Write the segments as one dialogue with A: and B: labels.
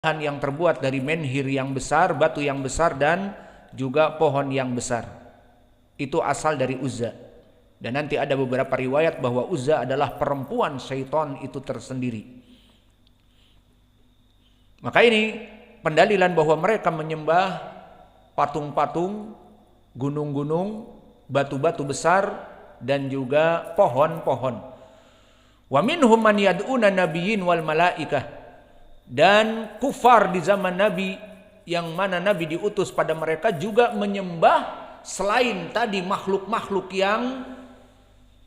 A: yang terbuat dari menhir yang besar, batu yang besar, dan juga pohon yang besar. Itu asal dari Uzza. Dan nanti ada beberapa riwayat bahwa Uzza adalah perempuan syaitan itu tersendiri. Maka ini pendalilan bahwa mereka menyembah patung-patung, gunung-gunung, batu-batu besar, dan juga pohon-pohon. Wa minhum man yad'una nabiyyin wal malaikah. Dan kufar di zaman Nabi, yang mana Nabi diutus pada mereka, juga menyembah selain tadi makhluk-makhluk yang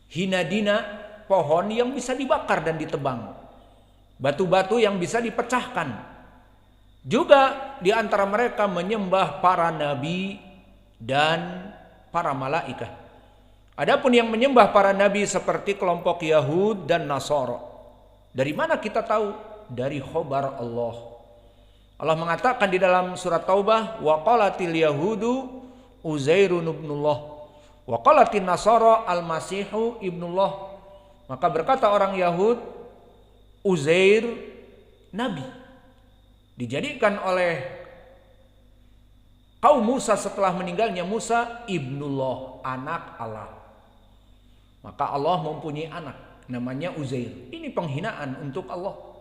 A: hina dina, pohon yang bisa dibakar dan ditebang, batu-batu yang bisa dipecahkan. Juga di antara mereka menyembah para nabi dan para malaikat. Adapun yang menyembah para nabi seperti kelompok Yahud dan Nasara, dari mana kita tahu? Dari khobar Allah. Allah mengatakan di dalam surat Taubah, wa qalatil yahudu Uzairun ibnullah wa qalatin nasara al-masihu ibnullah. Maka berkata orang Yahud, Uzair nabi, dijadikan oleh kaum Musa setelah meninggalnya Musa ibnullah, anak Allah. Maka Allah mempunyai anak namanya Uzair. Ini penghinaan untuk Allah.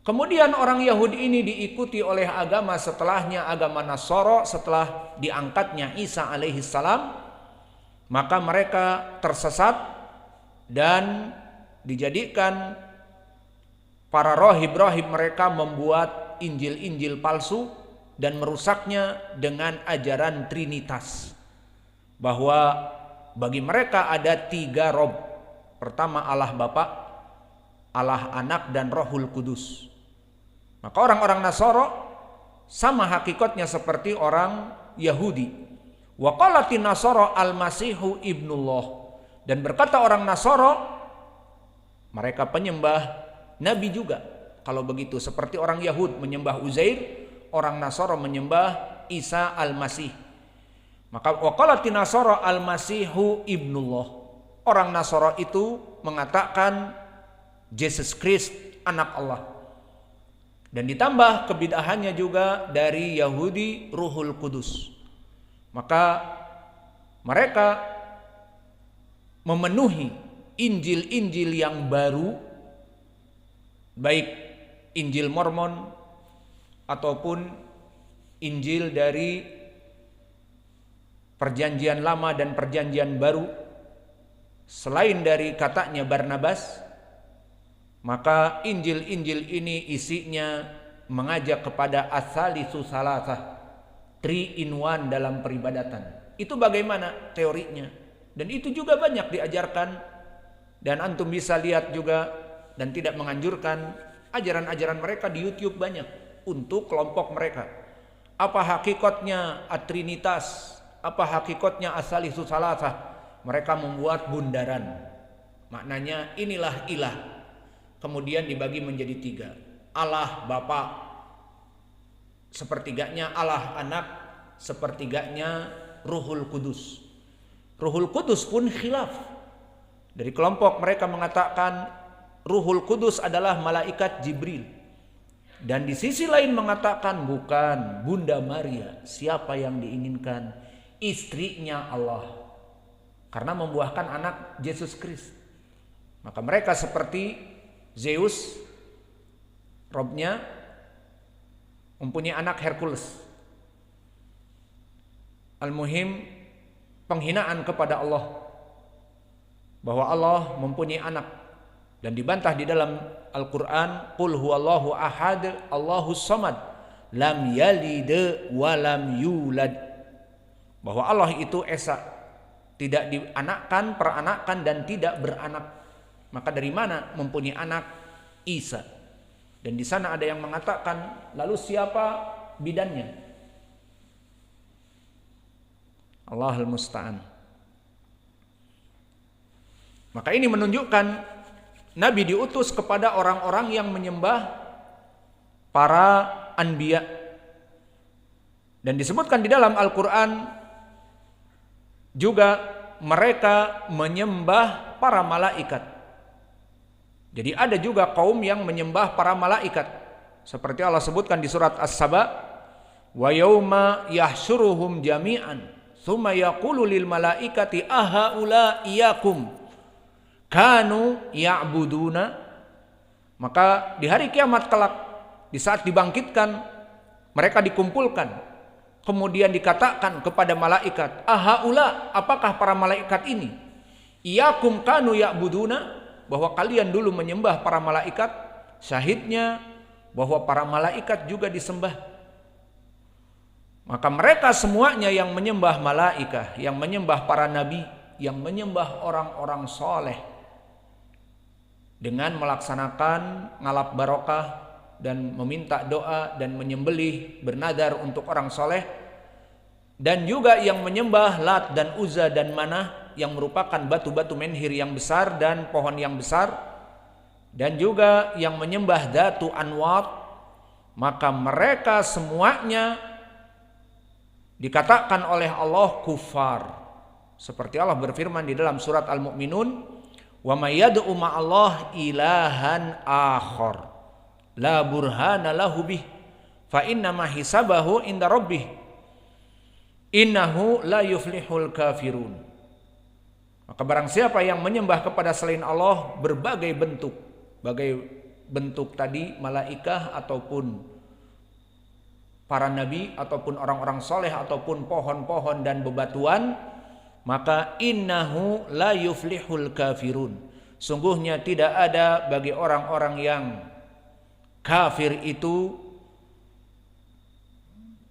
A: Kemudian orang Yahudi ini diikuti oleh agama setelahnya, agama Nasara, setelah diangkatnya Isa alaihissalam. Maka mereka tersesat dan dijadikan para rohib-rohib mereka membuat Injil-Injil palsu dan merusaknya dengan ajaran Trinitas. Bahwa bagi mereka ada 3 Rob. Pertama Allah Bapa, Allah Anak, dan Rohul Kudus. Maka orang-orang Nasara sama hakikatnya seperti orang Yahudi. Wa qalatin Nasara al-Masihu ibnullah. Dan berkata orang Nasara, mereka penyembah nabi juga. Kalau begitu seperti orang Yahud menyembah Uzair, orang Nasara menyembah Isa al-Masih. Maka wa qalatin Nasara al-Masihu ibnullah. Orang Nasara itu mengatakan Jesus Christ anak Allah. Dan ditambah kebidahannya juga dari Yahudi Ruhul Kudus. Maka mereka memenuhi Injil-Injil yang baru, baik Injil Mormon ataupun Injil dari Perjanjian Lama dan Perjanjian Baru, selain dari katanya Barnabas. Maka Injil-Injil ini isinya mengajak kepada as-salisu salasah, 3 in 1 dalam peribadatan. Itu bagaimana teorinya? Dan itu juga banyak diajarkan. Dan antum bisa lihat juga, dan tidak menganjurkan, ajaran-ajaran mereka di YouTube banyak untuk kelompok mereka. Apa hakikatnya Trinitas? Apa hakikatnya as-salisu salasah? Mereka membuat bundaran. Maknanya inilah ilah. Kemudian dibagi menjadi 3. Allah Bapa, sepertiganya Allah Anak, sepertiganya Ruhul Kudus. Ruhul Kudus pun khilaf. Dari kelompok mereka mengatakan Ruhul Kudus adalah malaikat Jibril. Dan di sisi lain mengatakan bukan, Bunda Maria, siapa yang diinginkan? Istrinya Allah. Karena membuahkan anak Yesus Kristus. Maka mereka seperti Zeus, robnya, mempunyai anak Hercules. Al-muhim, penghinaan kepada Allah, bahwa Allah mempunyai anak. Dan dibantah di dalam Al-Quran, Qul huwallahu ahad, Allahus samad, lam yalid wa lam yulad. Bahwa Allah itu esa, tidak dianakkan, peranakan, dan tidak beranak. Maka dari mana mempunyai anak? Isa. Dan di sana ada yang mengatakan, lalu siapa bidannya? Allahul musta'an. Maka ini menunjukkan Nabi diutus kepada orang-orang yang menyembah para anbiya. Dan disebutkan di dalam Al-Quran juga mereka menyembah para malaikat. Jadi ada juga kaum yang menyembah para malaikat. Seperti Allah sebutkan di surat As-Saba, wa yauma yahsyuruhum jami'an tsumma yaqulu lil malaikati ahaula iyyakum kanu ya'buduna. Maka di hari kiamat kelak, di saat dibangkitkan, mereka dikumpulkan, kemudian dikatakan kepada malaikat, ahaula, apakah para malaikat ini, iyyakum kanu ya'buduna, bahwa kalian dulu menyembah para malaikat. Syahidnya bahwa para malaikat juga disembah. Maka mereka semuanya yang menyembah malaikat, yang menyembah para nabi, yang menyembah orang-orang soleh, dengan melaksanakan ngalap barokah dan meminta doa dan menyembelih bernadar untuk orang soleh, dan juga yang menyembah Lat dan Uzza dan Manah yang merupakan batu-batu menhir yang besar dan pohon yang besar, dan juga yang menyembah Datu Anwat. Maka mereka semuanya dikatakan oleh Allah kufar. Seperti Allah berfirman di dalam surat Al-Mu'minun, wa may yad'u ma'allah ilahan akhar la burhana lahu bih fa inna ma hisabahu inda rabbih innahu la yuflihul kafirun. Maka barang siapa yang menyembah kepada selain Allah berbagai bentuk tadi, malaikah ataupun para nabi ataupun orang-orang soleh ataupun pohon-pohon dan bebatuan, maka innahu la yuflihul kafirun, sungguhnya tidak ada bagi orang-orang yang kafir itu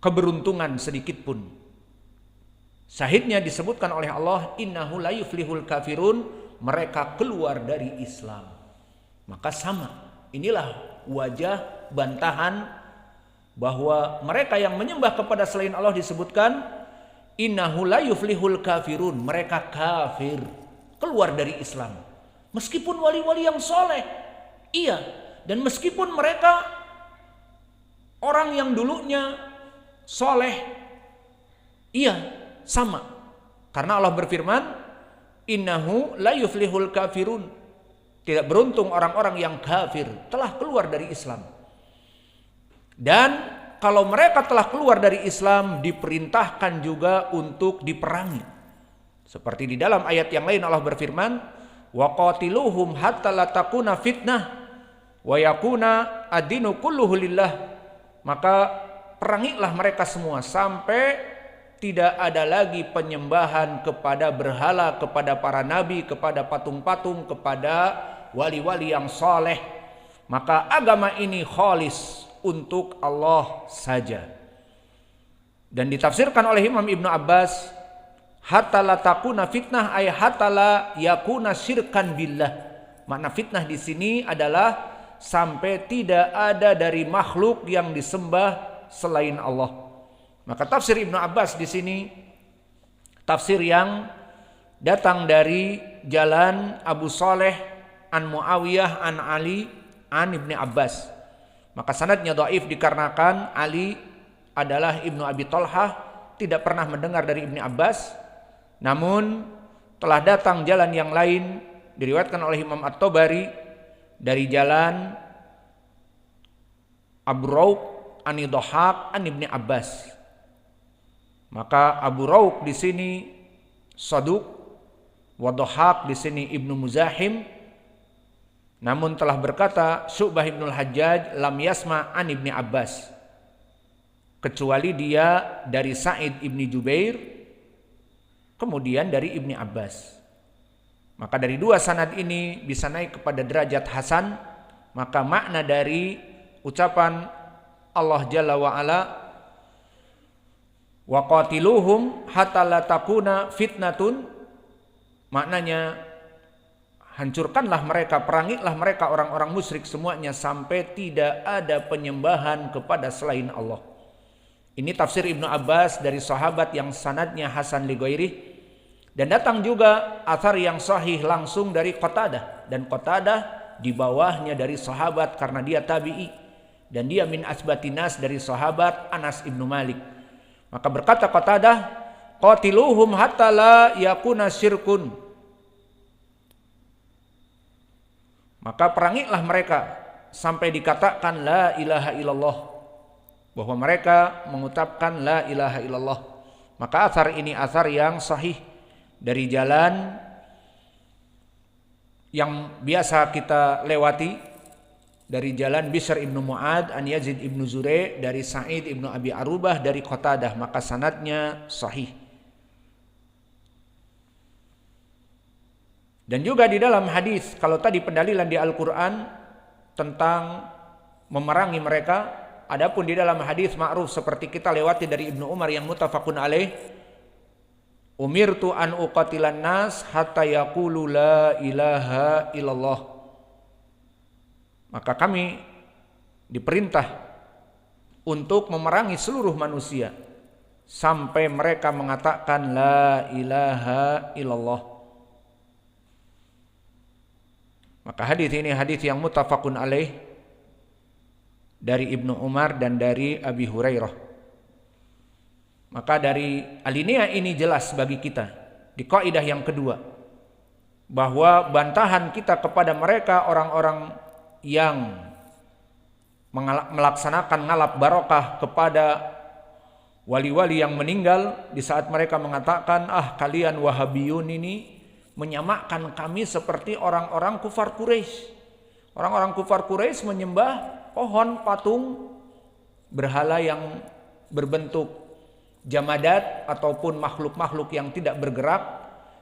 A: keberuntungan sedikit pun. Syahidnya disebutkan oleh Allah, innahu la yuflihul kafirun, mereka keluar dari Islam. Maka sama, inilah wajah bantahan bahwa mereka yang menyembah kepada selain Allah disebutkan innahu la yuflihul kafirun, mereka kafir, keluar dari Islam. Meskipun wali-wali yang soleh, iya, dan meskipun mereka orang yang dulunya soleh, iya, sama. Karena Allah berfirman, innahu la yuflihul kafirun, tidak beruntung orang-orang yang kafir telah keluar dari Islam. Dan kalau mereka telah keluar dari Islam, diperintahkan juga untuk diperangi. Seperti di dalam ayat yang lain Allah berfirman, wa qatiluhum hatta la takuna fitnah wa yakuna ad-dinu kulluhu lillah. Maka perangilah mereka semua sampai tidak ada lagi penyembahan kepada berhala, kepada para nabi, kepada patung-patung, kepada wali-wali yang soleh. Maka agama ini khalis untuk Allah saja. Dan ditafsirkan oleh Imam Ibnu Abbas, hatta la takuna fitnah ay hatta la yakuna syirkan billah. Makna fitnah di sini adalah sampai tidak ada dari makhluk yang disembah selain Allah. Maka tafsir Ibnu Abbas di sini tafsir yang datang dari jalan Abu Saleh an Muawiyah an Ali an Ibnu Abbas. Maka sanadnya dhaif dikarenakan Ali adalah Ibnu Abi Thalhah, tidak pernah mendengar dari Ibnu Abbas. Namun telah datang jalan yang lain diriwayatkan oleh Imam At-Tabari dari jalan Abu Rauk an Dhahak an Ibnu Abbas. Maka Abu Rauk di sini Saduq, wa Dhahak di sini Ibnu Muzahim. Namun telah berkata Syu'bah Ibnul Hajjaj lam yasma an Ibni Abbas, kecuali dia dari Sa'id Ibni Jubair, kemudian dari Ibni Abbas. Maka dari dua sanad ini bisa naik kepada derajat hasan. Maka makna dari ucapan Allah Jalla wa Ala, wa qatiluhum hatta la takuna fitnatun, maknanya hancurkanlah mereka, perangilah mereka orang-orang musyrik semuanya sampai tidak ada penyembahan kepada selain Allah. Ini tafsir Ibnu Abbas dari sahabat yang sanadnya hasan li ghairih. Dan datang juga athar yang sahih langsung dari Qatadah, dan Qatadah di bawahnya dari sahabat karena dia tabi'i, dan dia min asbatinas dari sahabat Anas Ibnu Malik. Maka berkata Qatadah, qatiluhum hatta la yakuna syirkun, maka perangilah mereka sampai dikatakan la ilaha illallah, bahwa mereka mengucapkan la ilaha illallah. Maka asar ini asar yang sahih dari jalan yang biasa kita lewati, dari jalan Bishr ibnu Mu'ad an Yazid ibnu Zurei, dari Sa'id ibnu Abi Arubah, dari Qatadah, maka sanadnya sahih. Dan juga di dalam hadis, kalau tadi pendalilan di Al-Quran tentang memerangi mereka, adapun di dalam hadis ma'ruf seperti kita lewati dari Ibnu Umar yang muttafaqun alaih, umirtu an uqatilan nas hatta yaqulu la ilaha illallah. Maka kami diperintah untuk memerangi seluruh manusia sampai mereka mengatakan la ilaha illallah. Maka hadis ini hadis yang muttafaqun alaih dari Ibnu Umar dan dari Abi Hurairah. Maka dari alinea ini jelas bagi kita di kaidah yang kedua, bahwa bantahan kita kepada mereka orang-orang yang melaksanakan ngalap barokah kepada wali-wali yang meninggal, di saat mereka mengatakan, kalian Wahabiyun ini menyamakan kami seperti orang-orang kufar Quraisy. Orang-orang kufar Quraisy menyembah pohon, patung, berhala yang berbentuk jamadat ataupun makhluk-makhluk yang tidak bergerak.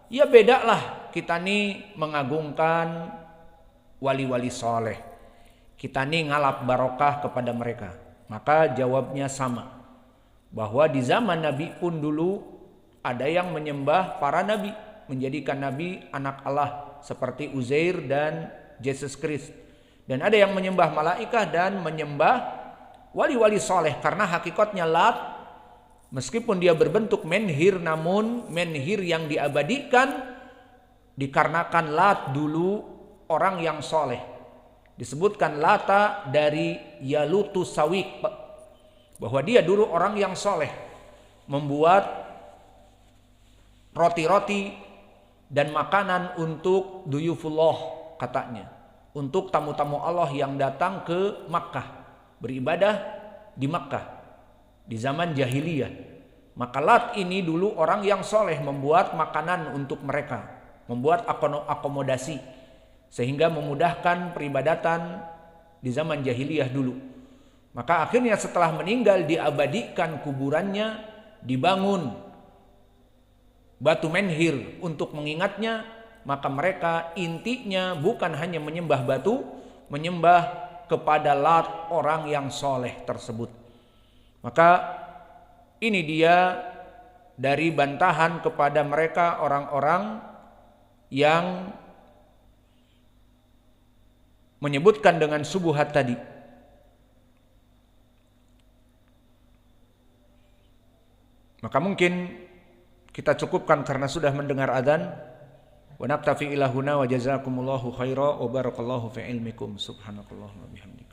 A: Ya bedalah, kita nih mengagungkan wali-wali soleh, kita nih ngalap barokah kepada mereka. Maka jawabnya sama, bahwa di zaman Nabi pun dulu ada yang menyembah para nabi, menjadikan nabi anak Allah seperti Uzair dan Yesus Kristus. Dan ada yang menyembah malaikat dan menyembah wali-wali soleh, karena hakikatnya Lat, meskipun dia berbentuk menhir, namun menhir yang diabadikan dikarenakan Lat dulu orang yang soleh. Disebutkan Lata dari Yalutu Sawik, bahwa dia dulu orang yang soleh, membuat roti-roti dan makanan untuk duyufullah, katanya, untuk tamu-tamu Allah yang datang ke Makkah, beribadah di Makkah di zaman jahiliyah. Maka Lat ini dulu orang yang soleh, membuat makanan untuk mereka, membuat akomodasi, sehingga memudahkan peribadatan di zaman jahiliyah dulu. Maka akhirnya setelah meninggal diabadikan kuburannya, dibangun batu menhir untuk mengingatnya. Maka mereka intinya bukan hanya menyembah batu, menyembah kepada Lat, orang yang soleh tersebut. Maka ini dia dari bantahan kepada mereka orang-orang yang menyebutkan dengan subuhat tadi. Maka mungkin kita cukupkan karena sudah mendengar adzan. Wa naktafi ila huna wa jazakumullahu khaira wa barakallahu fi ilmikum. Subhanakallahumma bihamdika.